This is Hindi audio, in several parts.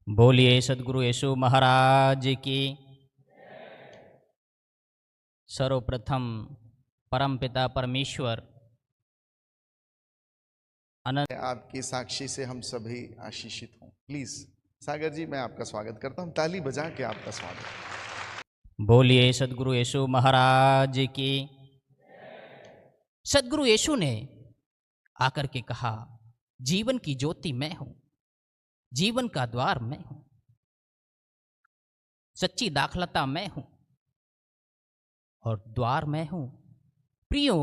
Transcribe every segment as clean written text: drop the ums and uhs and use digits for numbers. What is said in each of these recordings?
बोलिए सदगुरु यीशु महाराज की। सर्वप्रथम परमपिता परमेश्वर अनंत आपकी साक्षी से हम सभी आशीषित हों। प्लीज सागर जी, मैं आपका स्वागत करता हूं, ताली बजा के आपका स्वागत। बोलिए सदगुरु यीशु महाराज की। सदगुरु यीशु ने आकर के कहा, जीवन की ज्योति मैं हूं, जीवन का द्वार मैं हूं, सच्ची दाखलता मैं हूं और द्वार मैं हूं। प्रियो,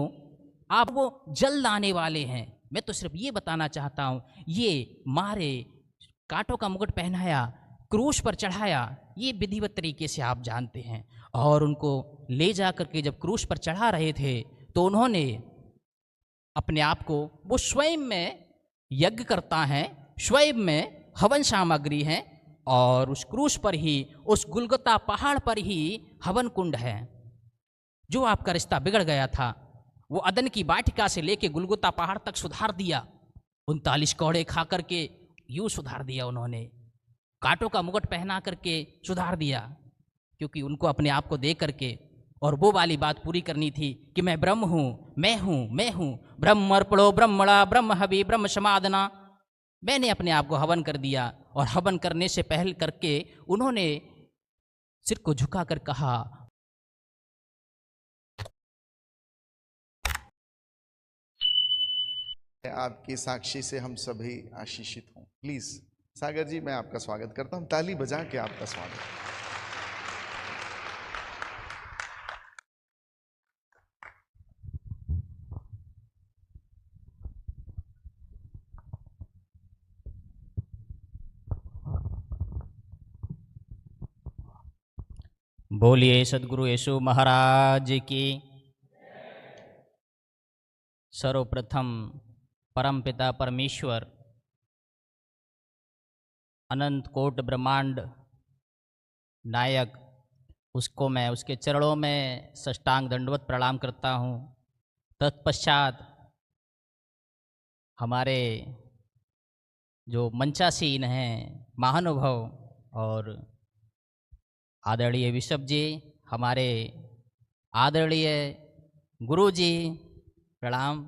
आप वो जल्द आने वाले हैं। मैं तो सिर्फ ये बताना चाहता हूं, ये मारे, कांटों का मुकुट पहनाया, क्रूस पर चढ़ाया, ये विधिवत तरीके से आप जानते हैं। और उनको ले जाकर के जब क्रूस पर चढ़ा रहे थे तो उन्होंने अपने आप को, वो स्वयं में यज्ञ करता है, स्वयं में हवन सामग्री है, और उस क्रूस पर ही, उस गुलगुता पहाड़ पर ही हवन कुंड है। जो आपका रिश्ता बिगड़ गया था, वो अदन की वाटिका से लेके गुलगुता पहाड़ तक सुधार दिया। 39 कौड़े खा करके यूं सुधार दिया उन्होंने, कांटों का मुकुट पहना करके सुधार दिया, क्योंकि उनको अपने आप को दे करके और वो वाली बात पूरी करनी थी कि मैं ब्रह्म हूँ, मैं हूँ, मैं हूँ। ब्रह्म अर्पणो ब्रह्मणा ब्रह्म हवि ब्रह्म समादना। मैंने अपने आप को हवन कर दिया, और हवन करने से पहल करके उन्होंने सिर को झुका कर कहा, आपकी साक्षी से हम सभी आशीषित हों। प्लीज सागर जी, मैं आपका स्वागत करता हूं, ताली बजा के आपका स्वागत। बोलिए सदगुरु यीशु महाराज की। सर्वप्रथम परमपिता परमेश्वर अनंत कोट ब्रह्मांड नायक, उसको मैं उसके चरणों में साष्टांग दंडवत प्रणाम करता हूँ। तत्पश्चात हमारे जो मंचासीन हैं महानुभव और आदरणीय विशप जी, हमारे आदरणीय गुरु जी प्रणाम,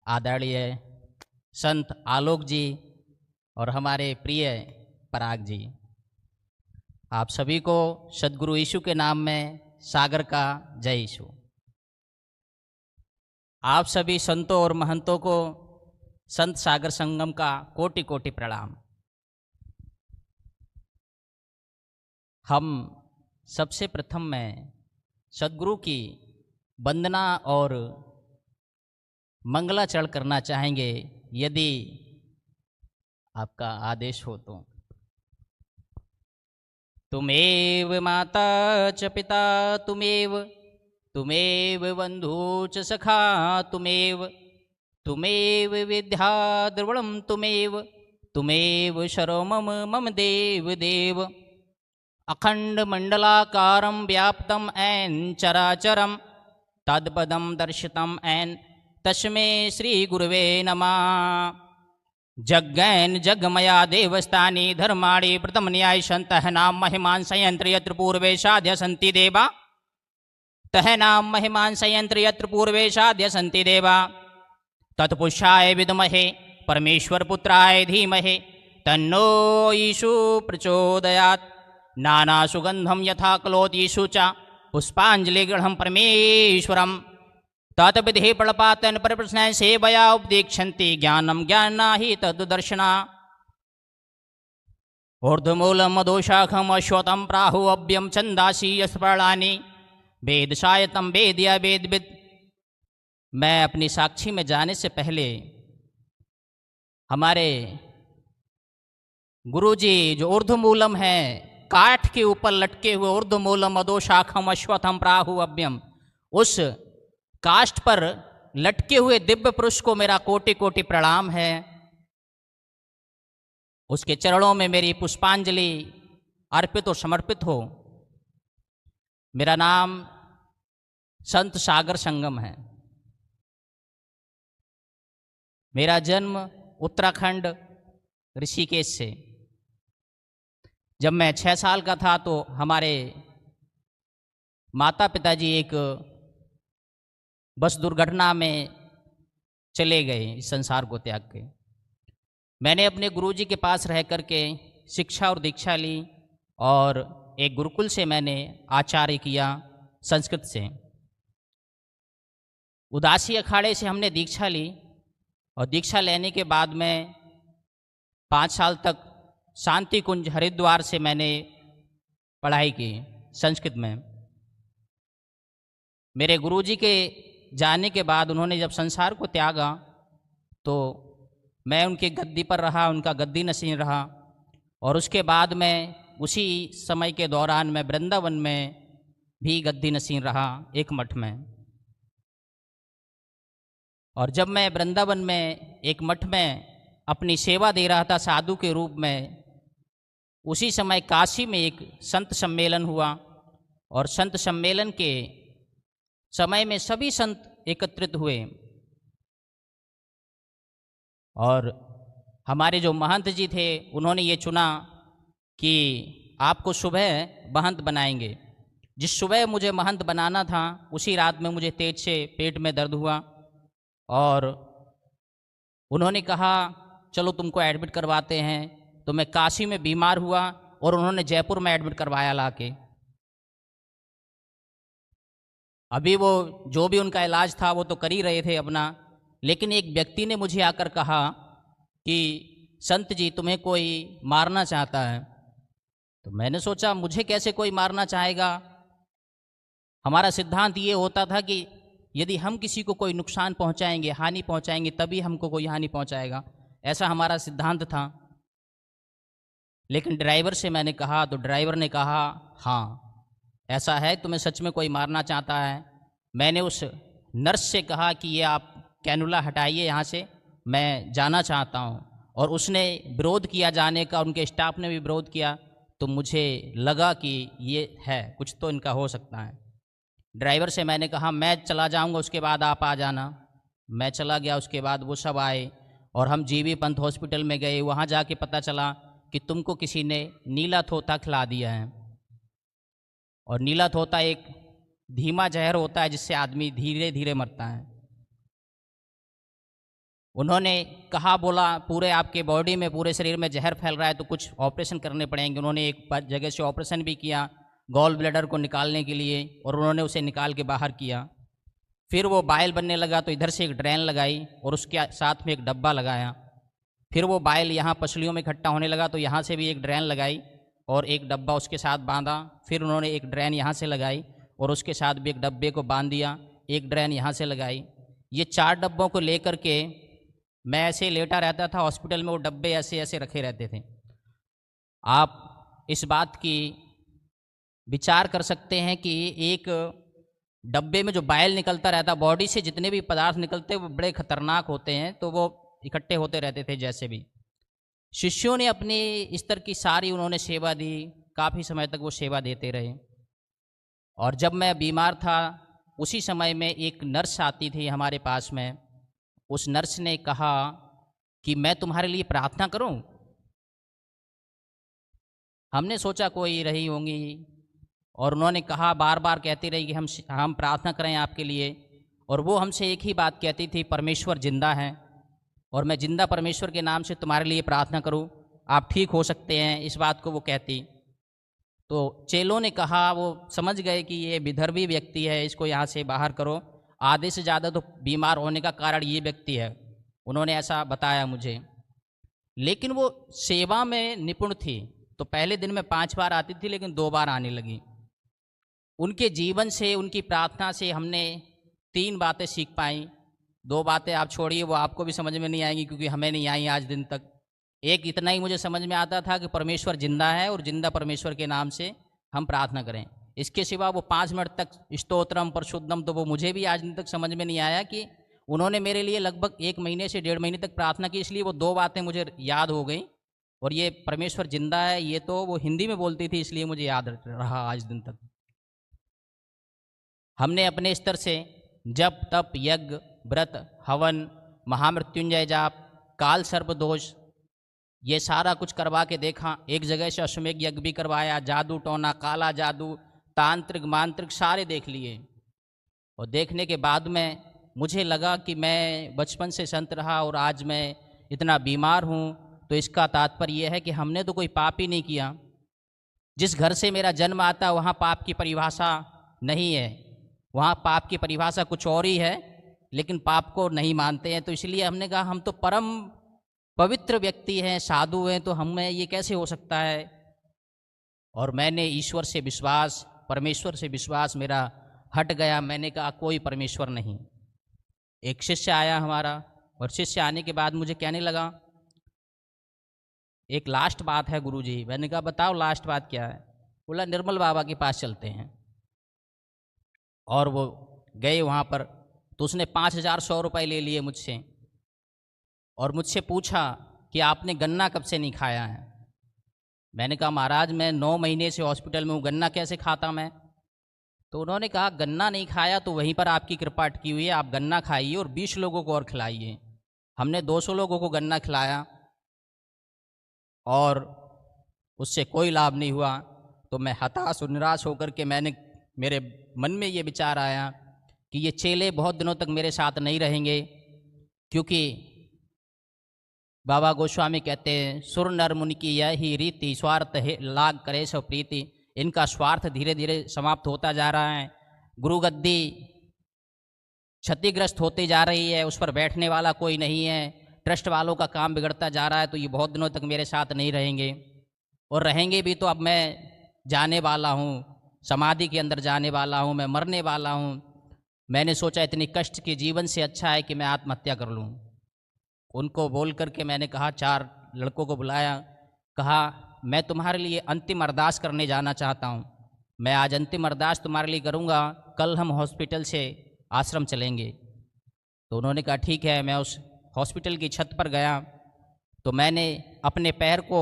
आदरणीय संत आलोक जी और हमारे प्रिय पराग जी, आप सभी को सदगुरु यीशु के नाम में सागर का जय यीशु। आप सभी संतों और महंतों को संत सागर संगम का कोटि कोटि प्रणाम। हम सबसे प्रथम में सदगुरु की वंदना और मंगलाचरण करना चाहेंगे, यदि आपका आदेश हो तो। तुमेव माता च पिता तुमेव, तुमेव बंधु च सखा तुमेव, तुमेव विद्या द्रवणम तुमेव, तुमेव शरो मम मम देव देव। अखंड मंडलाकारं व्याप्तं ऐन चराचरं, तत्पदं दर्शितं ऐन तस्मै श्री गुरुवे नमः। जग्गैन जगमया देवस्थानी धर्माणि प्रथम न्याय संतः नाम महिमान संयंत्र यत्र पूर्वे साध्य सन्ति देवा, तह नाम महिमान संयंत्र यत्र पूर्वे साध्य सन्ति देवा। तत्पुरुषाय विद्महे परमेश्वर पुत्राय धीमहि, तन्नो ईशु प्रचोदयात्। नाना सुगंधम यथा कलोतीषु च पुष्पांजलि गृहं परमेश्वरम्, तत्विधि प्रणपातन परिप्रश्न सेवया उपदीक्षन्ति ज्ञानम ज्ञाना हि तद्दर्शना। ऊर्ध्वमूलम मधुशाखम अश्वतम प्राहु अव्यम छंदासी यस्पर्णानि, वेद सायतम वेद्य वेद विद। मैं अपनी साक्षी में जाने से पहले हमारे गुरुजी जो ऊर्ध्वमूलम है, काठ के ऊपर लटके हुए ऊर्ध्वमूलम अधोशाखम अश्वत्थम प्राहु अव्यम, उस काष्ठ पर लटके हुए दिव्य पुरुष को मेरा कोटि कोटि प्रणाम है। उसके चरणों में मेरी पुष्पांजलि अर्पित और समर्पित हो। मेरा नाम संत सागर संगम है। मेरा जन्म उत्तराखंड ऋषिकेश से। जब मैं 6 साल का था तो हमारे माता पिताजी एक बस दुर्घटना में चले गए, इस संसार को त्याग के। मैंने अपने गुरुजी के पास रह कर के शिक्षा और दीक्षा ली और एक गुरुकुल से मैंने आचार्य किया संस्कृत से। उदासी अखाड़े से हमने दीक्षा ली और दीक्षा लेने के बाद में 5 साल तक शांति कुंज हरिद्वार से मैंने पढ़ाई की संस्कृत में। मेरे गुरुजी के जाने के बाद उन्होंने जब संसार को त्यागा तो मैं उनके गद्दी पर रहा, उनका गद्दी नशीन रहा। और उसके बाद में उसी समय के दौरान मैं वृंदावन में भी गद्दी नशीन रहा एक मठ में। और जब मैं वृंदावन में एक मठ में अपनी सेवा दे रहा था साधु के रूप में, उसी समय काशी में एक संत सम्मेलन हुआ और संत सम्मेलन के समय में सभी संत एकत्रित हुए और हमारे जो महंत जी थे उन्होंने ये चुना कि आपको सुबह महंत बनाएंगे। जिस सुबह मुझे महंत बनाना था उसी रात में मुझे तेज से पेट में दर्द हुआ और उन्होंने कहा चलो तुमको एडमिट करवाते हैं। तो मैं काशी में बीमार हुआ और उन्होंने जयपुर में एडमिट करवाया लाके। अभी वो जो भी उनका इलाज था वो तो कर ही रहे थे अपना, लेकिन एक व्यक्ति ने मुझे आकर कहा कि संत जी तुम्हें कोई मारना चाहता है। तो मैंने सोचा मुझे कैसे कोई मारना चाहेगा। हमारा सिद्धांत ये होता था कि यदि हम किसी को कोई नुकसान पहुंचाएंगे, हानि पहुंचाएंगे, तभी हमको कोई हानि पहुंचाएगा, ऐसा हमारा सिद्धांत था। लेकिन ड्राइवर से मैंने कहा तो ड्राइवर ने कहा हाँ ऐसा है, तुम्हें सच में कोई मारना चाहता है। मैंने उस नर्स से कहा कि ये आप कैनुला हटाइए यहाँ से, मैं जाना चाहता हूँ। और उसने विरोध किया जाने का, उनके स्टाफ ने भी विरोध किया। तो मुझे लगा कि ये है कुछ तो इनका हो सकता है। ड्राइवर से मैंने कहा मैं चला जाऊँगा, उसके बाद आप आ जाना। मैं चला गया, उसके बाद वो सब आए और हम जीवी पंथ हॉस्पिटल में गए। वहाँ जाके पता चला कि तुमको किसी ने नीला थोता खिला दिया है। और नीला थोता एक धीमा जहर होता है जिससे आदमी धीरे धीरे मरता है। उन्होंने कहा बोला पूरे आपके बॉडी में, पूरे शरीर में जहर फैल रहा है तो कुछ ऑपरेशन करने पड़ेंगे। उन्होंने एक जगह से ऑपरेशन भी किया गॉल ब्लैडर को निकालने के लिए और उन्होंने उसे निकाल के बाहर किया। फिर वो बाइल बनने लगा तो इधर से एक ड्रेन लगाई और उसके साथ में एक डब्बा लगाया। फिर वो बाइल यहाँ पसलियों में इकट्ठा होने लगा तो यहाँ से भी एक ड्रेन लगाई और एक डब्बा उसके साथ बांधा। फिर उन्होंने एक ड्रेन यहाँ से लगाई और उसके साथ भी एक डब्बे को बांध दिया, एक ड्रेन यहाँ से लगाई। ये 4 डब्बों को लेकर के मैं ऐसे लेटा रहता था हॉस्पिटल में, वो डब्बे ऐसे ऐसे रखे रहते थे। आप इस बात की विचार कर सकते हैं कि एक डब्बे में जो बाइल निकलता रहता, बॉडी से जितने भी पदार्थ निकलते वो बड़े खतरनाक होते हैं, तो वो इकट्ठे होते रहते थे। जैसे भी शिष्यों ने अपनी स्तर की सारी उन्होंने सेवा दी, काफ़ी समय तक वो सेवा देते रहे। और जब मैं बीमार था उसी समय में एक नर्स आती थी हमारे पास में। उस नर्स ने कहा कि मैं तुम्हारे लिए प्रार्थना करूं। हमने सोचा कोई रही होंगी और उन्होंने कहा, बार बार कहती रही कि हम प्रार्थना करें आपके लिए। और वो हमसे एक ही बात कहती थी, परमेश्वर जिंदा है और मैं जिंदा परमेश्वर के नाम से तुम्हारे लिए प्रार्थना करूं, आप ठीक हो सकते हैं, इस बात को वो कहती। तो चेलों ने कहा, वो समझ गए कि ये विदर्भी व्यक्ति है, इसको यहाँ से बाहर करो, आधे से ज़्यादा तो बीमार होने का कारण ये व्यक्ति है। उन्होंने ऐसा बताया मुझे। लेकिन वो सेवा में निपुण थी, तो पहले दिन में 5 बार आती थी लेकिन 2 बार आने लगी। उनके जीवन से, उनकी प्रार्थना से हमने 3 बातें सीख पाई। 2 बातें आप छोड़िए, वो आपको भी समझ में नहीं आएंगी क्योंकि हमें नहीं आई आज दिन तक। एक इतना ही मुझे समझ में आता था कि परमेश्वर जिंदा है और जिंदा परमेश्वर के नाम से हम प्रार्थना करें। इसके सिवा वो 5 मिनट तक स्तोत्रम परशुद्धम, तो वो मुझे भी आज दिन तक समझ में नहीं आया कि उन्होंने मेरे लिए लगभग 1 महीने से 1.5 महीने तक प्रार्थना की। इसलिए वो 2 बातें मुझे याद हो गई। और ये परमेश्वर जिंदा है, ये तो वो हिंदी में बोलती थी, इसलिए मुझे याद रहा आज दिन तक। हमने अपने स्तर से जप तप यज्ञ व्रत हवन महामृत्युंजय जाप काल सर्प दोष ये सारा कुछ करवा के देखा, एक जगह से अश्वमेघ यज्ञ भी करवाया, जादू टोना, काला जादू, तांत्रिक मांत्रिक सारे देख लिए। और देखने के बाद में मुझे लगा कि मैं बचपन से संत रहा और आज मैं इतना बीमार हूँ, तो इसका तात्पर्य यह है कि हमने तो कोई पाप ही नहीं किया। जिस घर से मेरा जन्म आता है वहाँ पाप की परिभाषा नहीं है, वहाँ पाप की परिभाषा कुछ और ही है, लेकिन पाप को नहीं मानते हैं। तो इसलिए हमने कहा हम तो परम पवित्र व्यक्ति हैं, साधु हैं, तो हमें ये कैसे हो सकता है। और मैंने ईश्वर से विश्वास, परमेश्वर से विश्वास मेरा हट गया। मैंने कहा कोई परमेश्वर नहीं। एक शिष्य आया हमारा, और शिष्य आने के बाद मुझे कहने लगा एक लास्ट बात है गुरुजी। मैंने कहा बताओ लास्ट बात क्या है। बोला निर्मल बाबा के पास चलते हैं। और वो गए वहाँ पर, तो उसने 5,100 रुपये ले लिए मुझसे और मुझसे पूछा कि आपने गन्ना कब से नहीं खाया है। मैंने कहा महाराज मैं 9 महीने से हॉस्पिटल में हूँ, गन्ना कैसे खाता मैं। तो उन्होंने कहा गन्ना नहीं खाया तो वहीं पर आपकी कृपा अटकी हुई है, आप गन्ना खाइए और 20 लोगों को और खिलाइए। हमने 200 लोगों को गन्ना खिलाया और उससे कोई लाभ नहीं हुआ। तो मैं हताश और निराश होकर के मेरे मन में ये विचार आया कि ये चेले बहुत दिनों तक मेरे साथ नहीं रहेंगे, क्योंकि बाबा गोस्वामी कहते हैं सुर नर मुनि की यही रीति, स्वार्थ लाग करे सो प्रीति। इनका स्वार्थ धीरे धीरे समाप्त होता जा रहा है, गुरु गद्दी क्षतिग्रस्त होती जा रही है, उस पर बैठने वाला कोई नहीं है, ट्रस्ट वालों का काम बिगड़ता जा रहा है। तो ये बहुत दिनों तक मेरे साथ नहीं रहेंगे, और रहेंगे भी तो अब मैं जाने वाला हूँ, समाधि के अंदर जाने वाला हूँ, मैं मरने वाला हूँ। मैंने सोचा इतनी कष्ट के जीवन से अच्छा है कि मैं आत्महत्या कर लूँ। उनको बोल करके मैंने कहा, 4 लड़कों को बुलाया, कहा मैं तुम्हारे लिए अंतिम अरदास करने जाना चाहता हूँ, मैं आज अंतिम अरदास तुम्हारे लिए करूँगा, कल हम हॉस्पिटल से आश्रम चलेंगे। तो उन्होंने कहा ठीक है। मैं उस हॉस्पिटल की छत पर गया तो मैंने अपने पैर को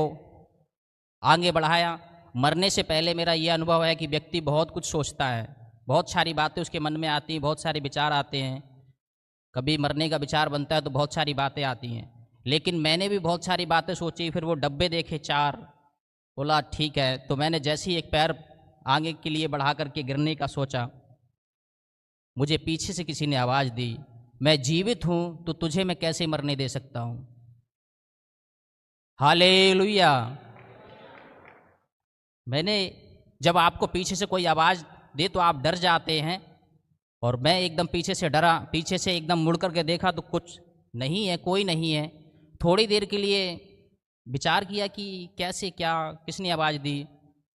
आगे बढ़ाया। मरने से पहले मेरा ये अनुभव है कि व्यक्ति बहुत कुछ सोचता है, बहुत सारी बातें उसके मन में आती हैं, बहुत सारे विचार आते हैं। कभी मरने का विचार बनता है तो बहुत सारी बातें आती हैं, लेकिन मैंने भी बहुत सारी बातें सोची। फिर वो डब्बे देखे 4, बोला ठीक है। तो मैंने जैसे ही एक पैर आगे के लिए बढ़ा करके गिरने का सोचा, मुझे पीछे से किसी ने आवाज़ दी, मैं जीवित हूँ तो तुझे मैं कैसे मरने दे सकता हूँ। हालेलुया। मैंने जब आपको पीछे से कोई आवाज़ दे तो आप डर जाते हैं, और मैं एकदम पीछे से डरा, पीछे से एकदम मुड़ करके देखा तो कुछ नहीं है, कोई नहीं है। थोड़ी देर के लिए विचार किया कि कैसे, क्या, किसने आवाज़ दी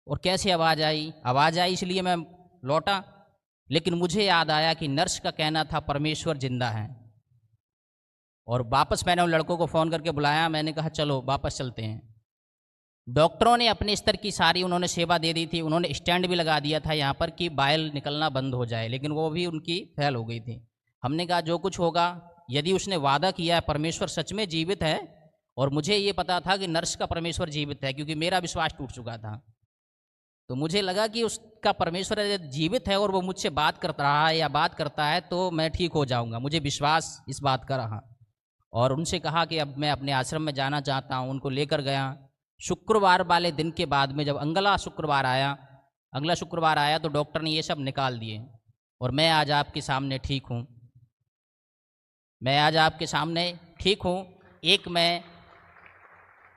और कैसे आवाज़ आई इसलिए मैं लौटा। लेकिन मुझे याद आया कि नर्स का कहना था परमेश्वर जिंदा है। और वापस मैंने उन लड़कों को फ़ोन करके बुलाया, मैंने कहा चलो वापस चलते हैं। डॉक्टरों ने अपने स्तर की सारी उन्होंने सेवा दे दी थी, उन्होंने स्टैंड भी लगा दिया था यहाँ पर कि बाइल निकलना बंद हो जाए, लेकिन वो भी उनकी फेल हो गई थी। हमने कहा जो कुछ होगा, यदि उसने वादा किया है परमेश्वर सच में जीवित है, और मुझे ये पता था कि नर्स का परमेश्वर जीवित है क्योंकि मेरा विश्वास टूट चुका था, तो मुझे लगा कि उसका परमेश्वर जीवित है और वो मुझसे बात कर रहा है या बात करता है तो मैं ठीक हो जाऊंगा। मुझे विश्वास इस बात का रहा, और उनसे कहा कि अब मैं अपने आश्रम में जाना चाहता हूँ। उनको लेकर गया। शुक्रवार वाले दिन के बाद में जब अगला शुक्रवार आया तो डॉक्टर ने ये सब निकाल दिए, और मैं आज आपके सामने ठीक हूँ। एक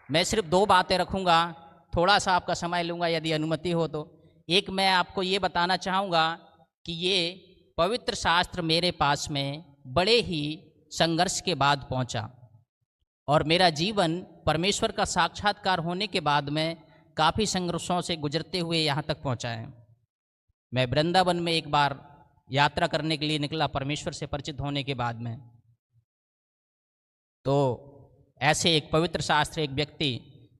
मैं सिर्फ 2 बातें रखूँगा, थोड़ा सा आपका समय लूँगा यदि अनुमति हो तो। एक, मैं आपको ये बताना चाहूँगा कि ये पवित्र शास्त्र मेरे पास में बड़े ही संघर्ष के बाद पहुँचा, और मेरा जीवन परमेश्वर का साक्षात्कार होने के बाद में काफ़ी संघर्षों से गुजरते हुए यहाँ तक पहुँचा है। मैं वृंदावन में एक बार यात्रा करने के लिए निकला परमेश्वर से परिचित होने के बाद में, तो ऐसे एक पवित्र शास्त्र एक व्यक्ति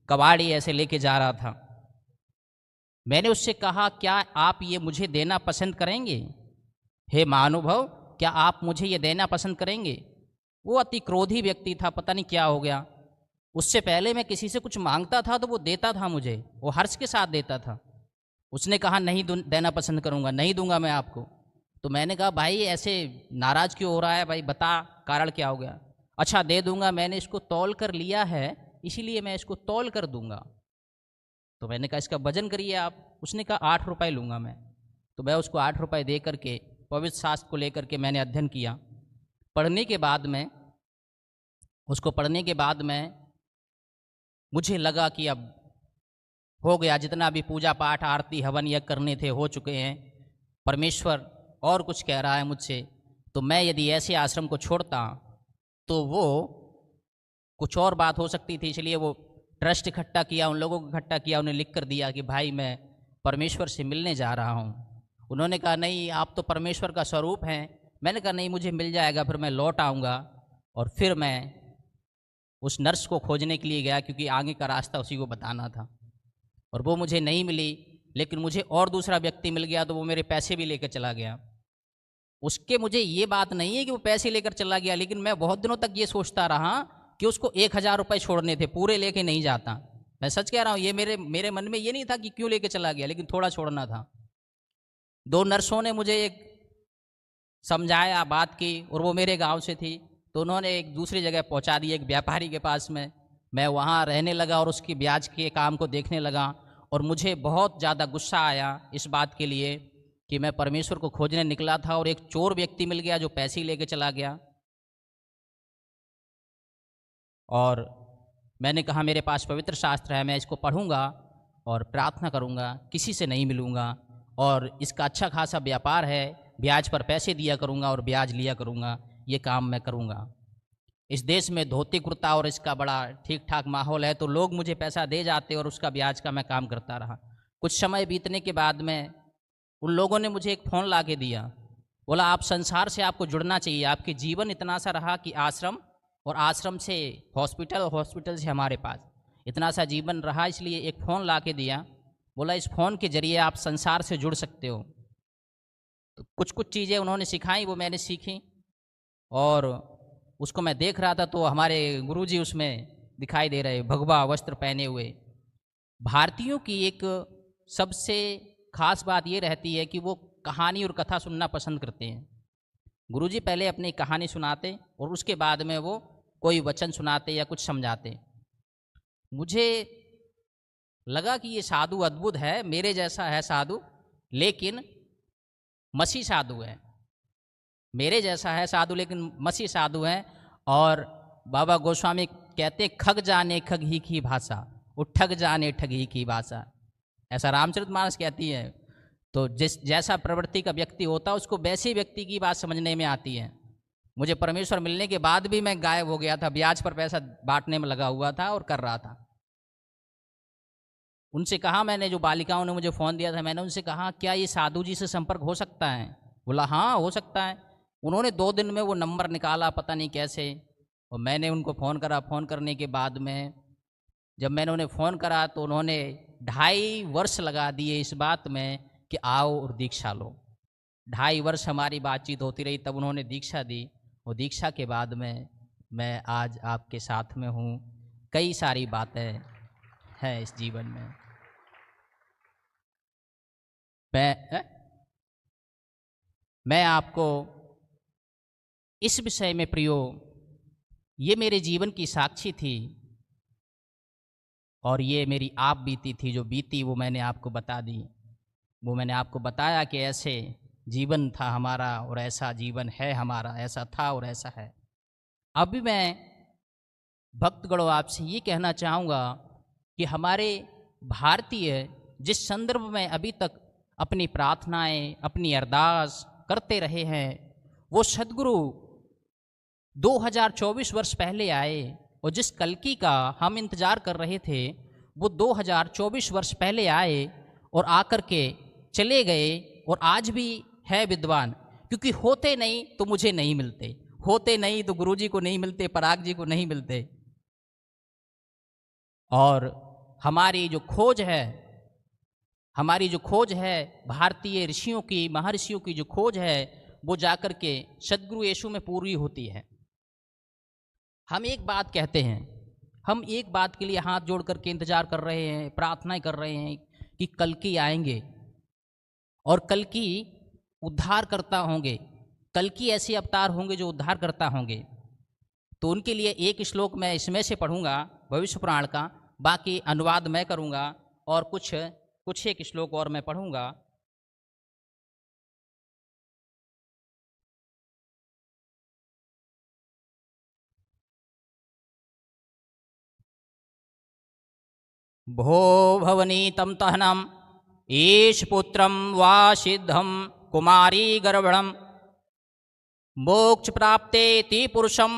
कबाड़ी ऐसे लेके जा रहा था। मैंने उससे कहा क्या आप ये मुझे देना पसंद करेंगे? हे महानुभाव, क्या आप मुझे ये देना पसंद करेंगे? वो अति क्रोधी व्यक्ति था, पता नहीं क्या हो गया। उससे पहले मैं किसी से कुछ मांगता था तो वो देता था मुझे, वो हर्ष के साथ देता था। उसने कहा नहीं देना पसंद करूँगा, नहीं दूंगा मैं आपको। तो मैंने कहा भाई ऐसे नाराज़ क्यों हो रहा है भाई, बता कारण क्या हो गया। अच्छा दे दूंगा, मैंने इसको तौल कर लिया है इसीलिए मैं इसको तौल कर दूंगा। तो मैंने कहा इसका वजन करिए आप। उसने कहा 8 रुपये लूँगा मैं। तो मैं उसको 8 रुपये दे करके पवित्र शास्त्र को लेकर के मैंने अध्ययन किया। पढ़ने के बाद में मुझे लगा कि अब हो गया, जितना भी पूजा पाठ आरती हवन यज्ञ करने थे हो चुके हैं। परमेश्वर और कुछ कह रहा है मुझसे, तो मैं यदि ऐसे आश्रम को छोड़ता तो वो कुछ और बात हो सकती थी। इसलिए वो ट्रस्ट इकट्ठा किया, उन लोगों को इकट्ठा किया, उन्हें लिख कर दिया कि भाई मैं परमेश्वर से मिलने जा रहा हूँ। उन्होंने कहा नहीं, आप तो परमेश्वर का स्वरूप हैं। मैंने कहा नहीं, मुझे मिल जाएगा, फिर मैं लौट आऊँगा। और फिर मैं उस नर्स को खोजने के लिए गया, क्योंकि आगे का रास्ता उसी को बताना था। और वो मुझे नहीं मिली, लेकिन मुझे और दूसरा व्यक्ति मिल गया, तो वो मेरे पैसे भी लेकर चला गया। उसके मुझे ये बात नहीं है कि वो पैसे लेकर चला गया, लेकिन मैं बहुत दिनों तक ये सोचता रहा कि उसको 1000 रुपये छोड़ने थे, पूरे लेके नहीं जाता। मैं सच कह रहा हूँ, ये मेरे मन में ये नहीं था कि क्यों लेके चला गया, लेकिन थोड़ा छोड़ना था। 2 नर्सों ने मुझे एक समझाया, बात की, और वो मेरे गांव से थी, तो उन्होंने एक दूसरी जगह पहुंचा दी, एक व्यापारी के पास में। मैं वहाँ रहने लगा और उसकी ब्याज के काम को देखने लगा। और मुझे बहुत ज़्यादा गुस्सा आया इस बात के लिए कि मैं परमेश्वर को खोजने निकला था और एक चोर व्यक्ति मिल गया जो पैसे लेके चला गया। और मैंने कहा मेरे पास पवित्र शास्त्र है, मैं इसको पढ़ूंगा और प्रार्थना करूंगा, किसी से नहीं मिलूंगा, और इसका अच्छा खासा व्यापार है, ब्याज पर पैसे दिया करूंगा और ब्याज लिया करूंगा, ये काम मैं करूंगा। इस देश में धोती कुर्ता और इसका बड़ा ठीक ठाक माहौल है, तो लोग मुझे पैसा दे जाते और उसका ब्याज का मैं काम करता रहा। कुछ समय बीतने के बाद में उन लोगों ने मुझे एक फ़ोन ला के दिया, बोला आप संसार से आपको जुड़ना चाहिए, आपके जीवन इतना सा रहा कि आश्रम, और आश्रम से हॉस्पिटल, हॉस्पिटल से हमारे पास, इतना सा जीवन रहा, इसलिए एक फ़ोन ला के दिया। बोला इस फ़ोन के ज़रिए आप संसार से जुड़ सकते हो। तो कुछ कुछ चीज़ें उन्होंने सिखाई, वो मैंने सीखी, और उसको मैं देख रहा था तो हमारे गुरुजी उसमें दिखाई दे रहे, भगवा वस्त्र पहने हुए। भारतीयों की एक सबसे खास बात ये रहती है कि वो कहानी और कथा सुनना पसंद करते हैं। गुरुजी पहले अपनी कहानी सुनाते और उसके बाद में वो कोई वचन सुनाते या कुछ समझाते। मुझे लगा कि ये साधु अद्भुत है, मेरे जैसा है साधु, लेकिन मसीह साधु है। मेरे जैसा है साधु लेकिन मसीह साधु है। और बाबा गोस्वामी कहते खग जाने खग ही की भाषा, वो ठग जाने ठग ही की भाषा, ऐसा रामचरितमानस कहती है। तो जैसा प्रवृत्ति का व्यक्ति होता है उसको वैसे व्यक्ति की बात समझने में आती है। मुझे परमेश्वर मिलने के बाद भी मैं गायब हो गया था, ब्याज पर पैसा बांटने में लगा हुआ था और कर रहा था। उनसे कहा, मैंने जो बालिकाओं ने मुझे फ़ोन दिया था, मैंने उनसे कहा क्या ये साधु जी से संपर्क हो सकता है? बोला हाँ हो सकता है। उन्होंने 2 दिन में वो नंबर निकाला, पता नहीं कैसे, और मैंने उनको फ़ोन करा। फ़ोन करने के बाद में जब मैंने उन्हें फ़ोन करा तो उन्होंने 2.5 वर्ष लगा दिए इस बात में कि आओ और दीक्षा लो। 2.5 वर्ष हमारी बातचीत होती रही, तब उन्होंने दीक्षा दी, और दीक्षा के बाद में मैं आज आपके साथ में हूँ। कई सारी बातें हैं इस जीवन में। मैं आपको इस विषय में प्रियो, ये मेरे जीवन की साक्षी थी, और ये मेरी आप बीती थी, जो बीती वो मैंने आपको बता दी। वो मैंने आपको बताया कि ऐसे जीवन था हमारा और ऐसा जीवन है हमारा, ऐसा था और ऐसा है। अभी मैं भक्तगणों आपसे ये कहना चाहूँगा कि हमारे भारतीय जिस संदर्भ में अभी तक अपनी प्रार्थनाएं, अपनी अरदास करते रहे हैं, वो सद्गुरु 2024 वर्ष पहले आए, और जिस कल्कि का हम इंतज़ार कर रहे थे वो 2024 वर्ष पहले आए और आकर के चले गए, और आज भी है विद्वान। क्योंकि होते नहीं तो मुझे नहीं मिलते, होते नहीं तो गुरुजी को नहीं मिलते, पराग जी को नहीं मिलते। और हमारी जो खोज है भारतीय ऋषियों की, महर्षियों की जो खोज है, वो जाकर के सद्गुरु यीशु में पूरी होती है। हम एक बात कहते हैं, हम एक बात के लिए हाथ जोड़ करके इंतजार कर रहे हैं, प्रार्थनाएं कर रहे हैं कि कल्कि आएंगे और कल्कि उद्धार करता होंगे, कल्कि ऐसे अवतार होंगे जो उद्धार करता होंगे। तो उनके लिए एक श्लोक मैं इसमें से पढ़ूंगा भविष्य पुराण का, बाकी अनुवाद मैं करूँगा और कुछ एक श्लोक और मैं पढ़ूँगा। भो भवनीतं तहनम ईश पुत्रम वा सिद्धम कुमारी गर्भणम मोक्ष प्राप्ते ति पुरुषम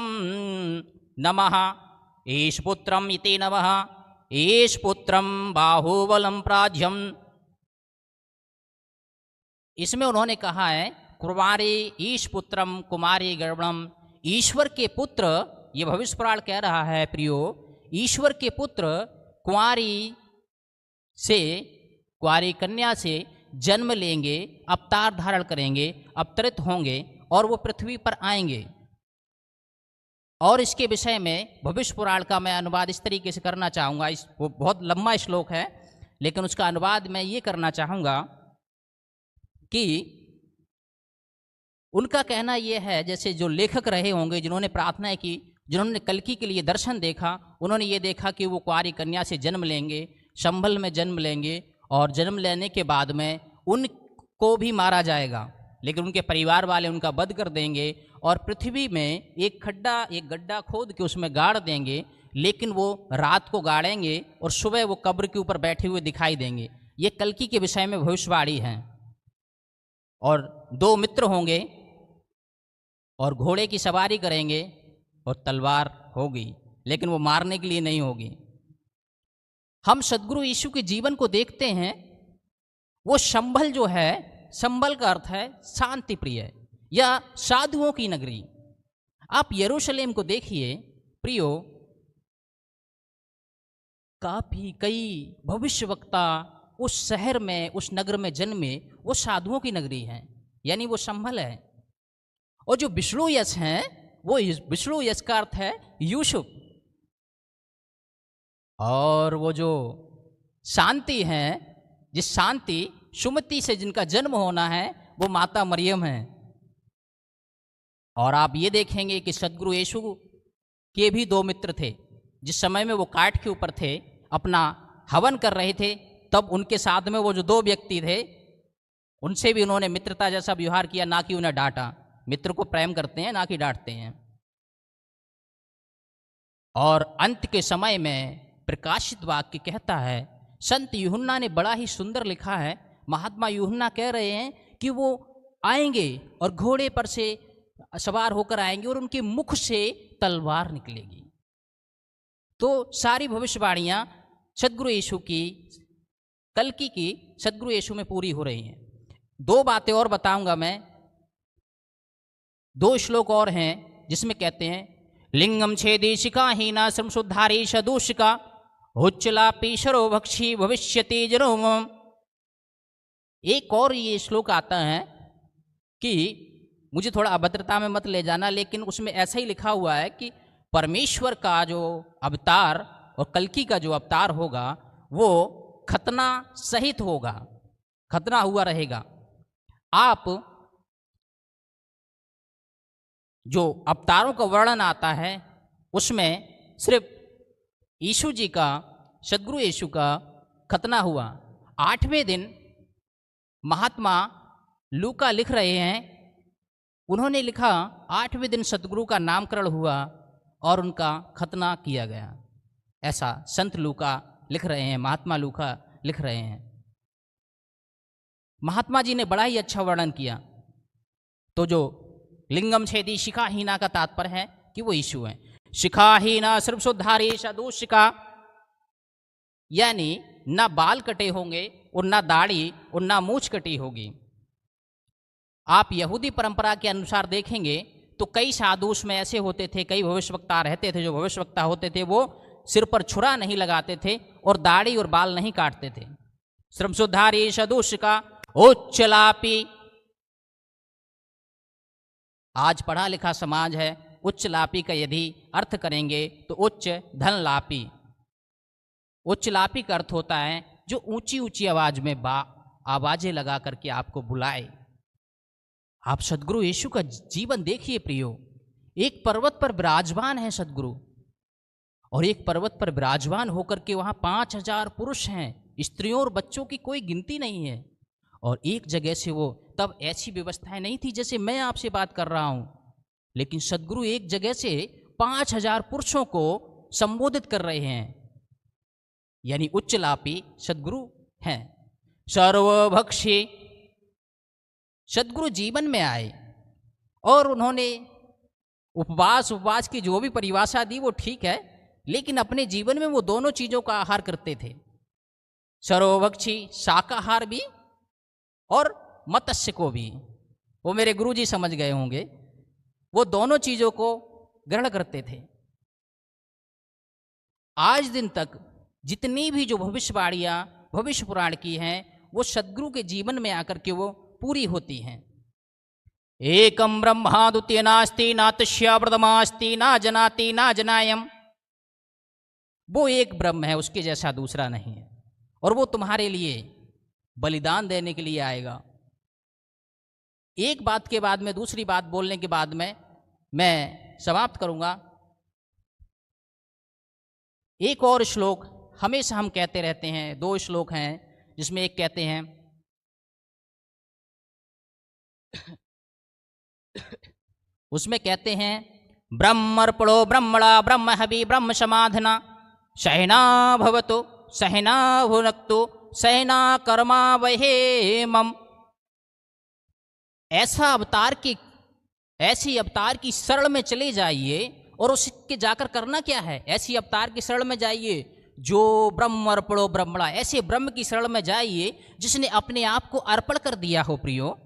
नमः ईश पुत्रम इति नमः ईश पुत्रम बाहुबलम प्राज्यम। इसमें उन्होंने कहा है कुमारी ईश पुत्रम कुमारी गर्भणम, ईश्वर के पुत्र, ये भविष्य पुराण कह रहा है प्रियो, ईश्वर के पुत्र कुंवारी कन्या से जन्म लेंगे, अवतार धारण करेंगे, अवतरित होंगे और वो पृथ्वी पर आएंगे। और इसके विषय में भविष्य पुराण का मैं अनुवाद इस तरीके से करना चाहूँगा। वो बहुत लंबा श्लोक है, लेकिन उसका अनुवाद मैं ये करना चाहूँगा कि उनका कहना ये है, जैसे जो लेखक रहे होंगे, जिन्होंने प्रार्थना की, जिन्होंने कल्कि के लिए दर्शन देखा, उन्होंने ये देखा कि वो कुंवारी कन्या से जन्म लेंगे, संभल में जन्म लेंगे और जन्म लेने के बाद में उनको भी मारा जाएगा, लेकिन उनके परिवार वाले उनका वध कर देंगे और पृथ्वी में एक गड्ढा खोद के उसमें गाड़ देंगे, लेकिन वो रात को गाड़ेंगे और सुबह वो कब्र के ऊपर बैठे हुए दिखाई देंगे। ये कल्कि के विषय में भविष्यवाणी है। और 2 मित्र होंगे और घोड़े की सवारी करेंगे और तलवार होगी, लेकिन वो मारने के लिए नहीं होगी। हम सद्गुरु यीशु के जीवन को देखते हैं, वो संभल जो है, संभल का अर्थ है शांति प्रिय या साधुओं की नगरी। आप यरूशलेम को देखिए प्रियो, कई भविष्यवक्ता उस शहर में, उस नगर में जन्मे, वो साधुओं की नगरी है, यानी वो संभल है। और जो विष्णु यश हैं, वो विष्णु यश का अर्थ है यूसुफ। और वो जो शांति है, जिस शांति सुमति से जिनका जन्म होना है, वो माता मरियम है। और आप ये देखेंगे कि सद्गुरु यीशु के भी 2 मित्र थे। जिस समय में वो काठ के ऊपर थे, अपना हवन कर रहे थे, तब उनके साथ में वो जो 2 व्यक्ति थे, उनसे भी उन्होंने मित्रता जैसा व्यवहार किया, ना कि उन्हें डांटा। मित्र को प्रेम करते हैं, ना कि डांटते हैं। और अंत के समय में प्रकाशित वाक्य कहता है, संत यूहन्ना ने बड़ा ही सुंदर लिखा है। महात्मा यूहन्ना कह रहे हैं कि वो आएंगे और घोड़े पर से सवार होकर आएंगे और उनके मुख से तलवार निकलेगी। तो सारी भविष्यवाणियां सद्गुरु यीशु की, कल्कि की सद्गुरु यीशु में पूरी हो रही हैं। 2 बातें और बताऊंगा मैं। 2 श्लोक और हैं जिसमें कहते हैं, लिंगम छेदी शिकाहीना श्रमशुद्धारी सदूषिका उच्चलापी शरो भक्षी भविष्यति जरोम। एक और ये श्लोक आता है कि मुझे थोड़ा अभद्रता में मत ले जाना, लेकिन उसमें ऐसा ही लिखा हुआ है कि परमेश्वर का जो अवतार और कल्कि का जो अवतार होगा, वो खतना सहित होगा, खतना हुआ रहेगा। आप जो अवतारों का वर्णन आता है, उसमें सिर्फ यीशु जी का, सद्गुरु यीशु का खतना हुआ। 8वें दिन महात्मा लूका लिख रहे हैं, उन्होंने लिखा 8वें दिन सद्गुरु का नामकरण हुआ और उनका खतना किया गया। ऐसा संत लूका लिख रहे हैं, महात्मा लूका लिख रहे हैं। महात्मा जी ने बड़ा ही अच्छा वर्णन किया। तो जो लिंगम छेदी शिखाहीना का तात्पर्य है कि वो यीशु है। शिखाहीना सर्वशुद्धारी सदूषिका, यानी ना बाल कटे होंगे और ना दाढ़ी और ना मूछ कटी होगी। आप यहूदी परंपरा के अनुसार देखेंगे तो कई साधु उसमें ऐसे होते थे, कई भविष्यवक्ता रहते थे। जो भविष्यवक्ता होते थे वो सिर पर छुरा नहीं लगाते थे और दाढ़ी और बाल नहीं काटते थे। श्रमशुद्धारी सदूषिका उच्चलापी, आज पढ़ा लिखा समाज है, उच्च लापी का यदि अर्थ करेंगे तो उच्च धन लापी। उच्च लापी का अर्थ होता है जो ऊंची ऊंची आवाज में आवाजें लगा करके आपको बुलाए। आप सद्गुरु यीशु का जीवन देखिए प्रियो, एक पर्वत पर विराजमान है सद्गुरु, और एक पर्वत पर विराजमान होकर के वहाँ 5000 पुरुष हैं, स्त्रियों और बच्चों की कोई गिनती नहीं है। और एक जगह से वो, तब ऐसी व्यवस्थाएं नहीं थी जैसे मैं आपसे बात कर रहा हूँ, लेकिन सदगुरु एक जगह से 5000 पुरुषों को संबोधित कर रहे हैं, यानी उच्चलापी सदगुरु हैं। सर्वभक्षी सदगुरु जीवन में आए और उन्होंने उपवास की जो भी परिभाषा दी वो ठीक है, लेकिन अपने जीवन में वो दोनों चीजों का आहार करते थे, सर्वभक्षी शाकाहार भी और मत्स्य को भी। वो मेरे गुरुजी समझ गए होंगे, वो दोनों चीजों को ग्रहण करते थे। आज दिन तक जितनी भी जो भविष्यवाणियां भविष्य पुराण की हैं वो सदगुरु के जीवन में आकर के वो पूरी होती हैं। एकम ब्रह्मा द्वितीय नास्ति ना तस्य प्रथमास्ति ना जनाति ना जनायम। वो एक ब्रह्म है, उसके जैसा दूसरा नहीं है, और वो तुम्हारे लिए बलिदान देने के लिए आएगा। एक बात के बाद में दूसरी बात बोलने के बाद में मैं समाप्त करूंगा। एक और श्लोक हमेशा हम कहते रहते हैं, 2 श्लोक हैं जिसमें एक कहते हैं उसमें कहते हैं ब्रह्मर्पणो ब्रह्मणा ब्रह्म हवि ब्रह्म समाधना सहना भवतु सहना भुनक्तु सहना कर्मा वहेमम। ऐसी अवतार की शरण में चले जाइए, और उसके जाकर करना क्या है, ऐसी अवतार की शरण में जाइए जो ब्रह्मर्पणो ब्रह्मणा, ऐसे ब्रह्म की शरण में जाइए जिसने अपने आप को अर्पण कर दिया हो प्रियो।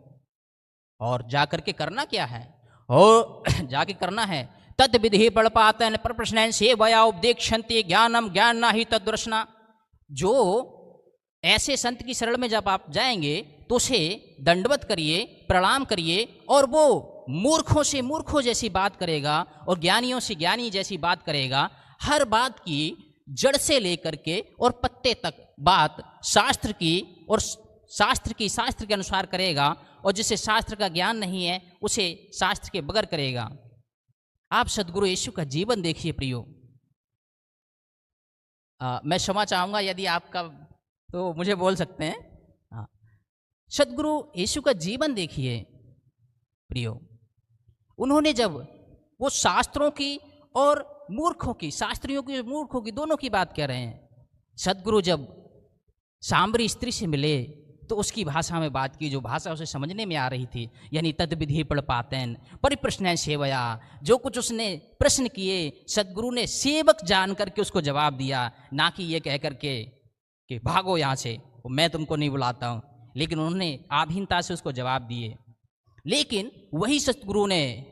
और जाकर के करना क्या है, और जाके करना है तद विधि बलपातन पर प्रश्न से वया उपदेक्षन्ति ज्ञानम ज्ञान ना ही तद्रशना। जो ऐसे संत की शरण में जब आप जाएंगे तो उसे दंडवत करिए, प्रणाम करिए, और वो मूर्खों से मूर्खों जैसी बात करेगा और ज्ञानियों से ज्ञानी जैसी बात करेगा। हर बात की जड़ से लेकर के और पत्ते तक बात शास्त्र की और शास्त्र के अनुसार करेगा, और जिसे शास्त्र का ज्ञान नहीं है उसे शास्त्र के बगैर करेगा। आप सदगुरु यीशु का जीवन देखिए प्रियो। मैं क्षमा चाहूंगा यदि आपका, तो मुझे बोल सकते हैं। सदगुरु यीशु का जीवन देखिए प्रियो। उन्होंने जब वो शास्त्रों की और मूर्खों की, शास्त्रियों की मूर्खों की, दोनों की बात कर रहे हैं। सदगुरु जब सांबरी स्त्री से मिले तो उसकी भाषा में बात की, जो भाषा उसे समझने में आ रही थी, यानी तद विधि पढ़ पातेन परिप्रश्न सेवया। जो कुछ उसने प्रश्न किए सदगुरु ने सेवक जान करके उसको जवाब दिया, ना कि ये कह करके कि भागो यहाँ से, मैं तुमको नहीं बुलाता हूँ, लेकिन उन्होंने आधीनता से उसको जवाब दिए। लेकिन वही सदगुरु ने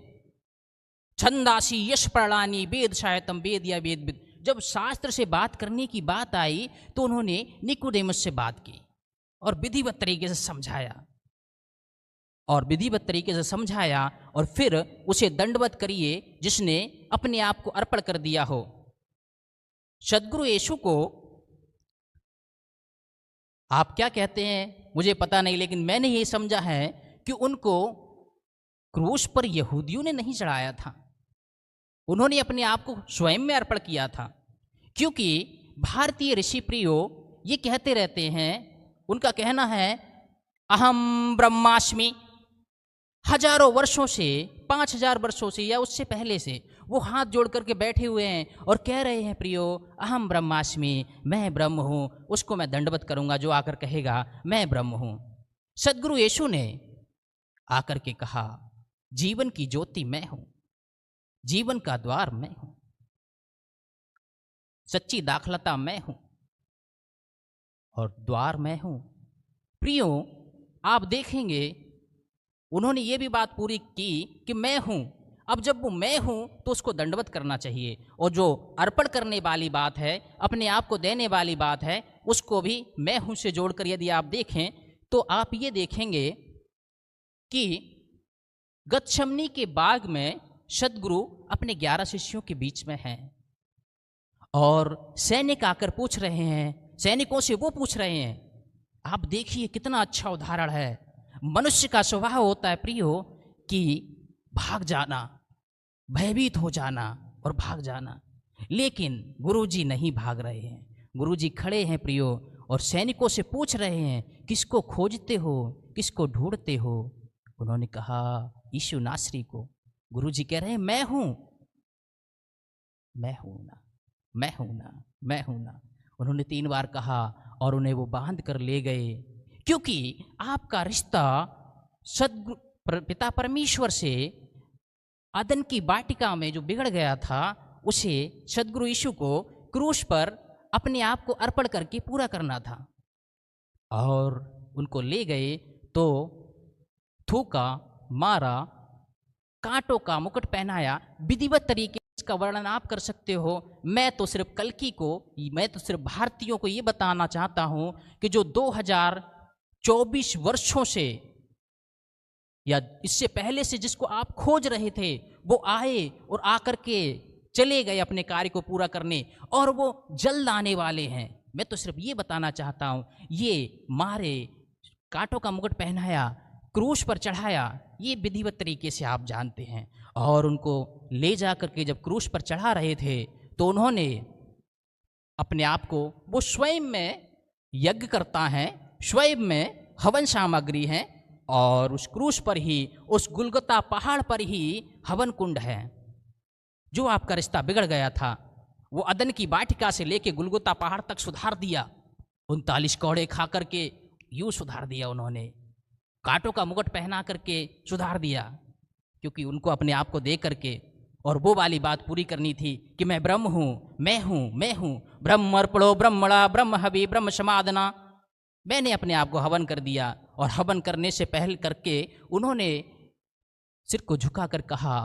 छंदासी यश प्रणानी वेद साहित्यम वेद या वेद, जब शास्त्र से बात करने की बात आई तो उन्होंने निकोदेमस से बात की और विधिवत तरीके से समझाया, और फिर उसे दंडवत करिए जिसने अपने आप को अर्पण कर दिया हो। सदगुरु यीशु को आप क्या कहते हैं मुझे पता नहीं, लेकिन मैंने ये समझा है कि उनको क्रूस पर यहूदियों ने नहीं चढ़ाया था, उन्होंने अपने आप को स्वयं में अर्पण किया था। क्योंकि भारतीय ऋषि प्रियो ये कहते रहते हैं, उनका कहना है अहम ब्रह्मास्मि। हजारों वर्षों से, 5000 वर्षों से या उससे पहले से वो हाथ जोड़ करके बैठे हुए हैं और कह रहे हैं प्रियो अहम ब्रह्मास्मि, मैं ब्रह्म हूँ, उसको मैं दंडवत करूँगा जो आकर कहेगा मैं ब्रह्म हूँ। सदगुरु यीशु ने आकर के कहा जीवन की ज्योति मैं हूँ, जीवन का द्वार मैं हूँ, सच्ची दाखलता मैं हूँ और द्वार मैं हूँ। प्रियो आप देखेंगे उन्होंने ये भी बात पूरी की कि मैं हूँ। अब जब वो मैं हूँ तो उसको दंडवत करना चाहिए, और जो अर्पण करने वाली बात है, अपने आप को देने वाली बात है, उसको भी मैं हूँ से जोड़कर यदि आप देखें तो आप ये देखेंगे कि गतशमनी के बाग में सदगुरु अपने 11 शिष्यों के बीच में हैं और सैनिक आकर पूछ रहे हैं, सैनिकों से वो पूछ रहे हैं। आप देखिए कितना अच्छा उदाहरण है। मनुष्य का स्वभाव होता है प्रियो कि भाग जाना, भयभीत हो जाना और भाग जाना, लेकिन गुरुजी नहीं भाग रहे हैं। गुरुजी खड़े हैं प्रियो, और सैनिकों से पूछ रहे हैं, किसको खोजते हो, किसको ढूंढते हो? उन्होंने कहा, यीशु नासरी को। गुरुजी कह रहे हैं, मैं हूं, मैं हूं ना, मैं हूं ना, मैं हूं ना। उन्होंने 3 बार कहा और उन्हें वो बांध कर ले गए, क्योंकि आपका रिश्ता पिता परमेश्वर से अदन की वाटिका में जो बिगड़ गया था, उसे सद्गुरु यीशु को क्रूस पर अपने आप को अर्पण करके पूरा करना था। और उनको ले गए तो थूका, मारा, कांटों का मुकुट पहनाया। विधिवत तरीके इसका वर्णन आप कर सकते हो। मैं तो सिर्फ कल्कि को, मैं तो सिर्फ भारतीयों को ये बताना चाहता हूं कि जो 2024 वर्षों से या इससे पहले से जिसको आप खोज रहे थे, वो आए और आकर के चले गए अपने कार्य को पूरा करने, और वो जल्द आने वाले हैं। मैं तो सिर्फ ये बताना चाहता हूँ, ये मारे, कांटों का मुकुट पहनाया, क्रूस पर चढ़ाया, ये विधिवत तरीके से आप जानते हैं। और उनको ले जा करके जब क्रूस पर चढ़ा रहे थे, तो उन्होंने अपने आप को, वो स्वयं में यज्ञ करता है, स्वयं में हवन सामग्री है, और उस क्रूस पर ही, उस गुलगुता पहाड़ पर ही हवन कुंड है। जो आपका रिश्ता बिगड़ गया था, वो अदन की वाटिका से लेके गुलगुता पहाड़ तक सुधार दिया। 39 कौड़े खा करके यूं सुधार दिया उन्होंने, कांटों का मुकुट पहना करके सुधार दिया, क्योंकि उनको अपने आप को दे करके और वो वाली बात पूरी करनी थी कि मैं ब्रह्म हूँ, मैं हूँ, मैं हूँ। ब्रह्म अर्पणो ब्रह्मणा ब्रह्म हवि ब्रह्म समादना। मैंने अपने आप को हवन कर दिया, और हवन करने से पहले करके उन्होंने सिर को झुकाकर कहा,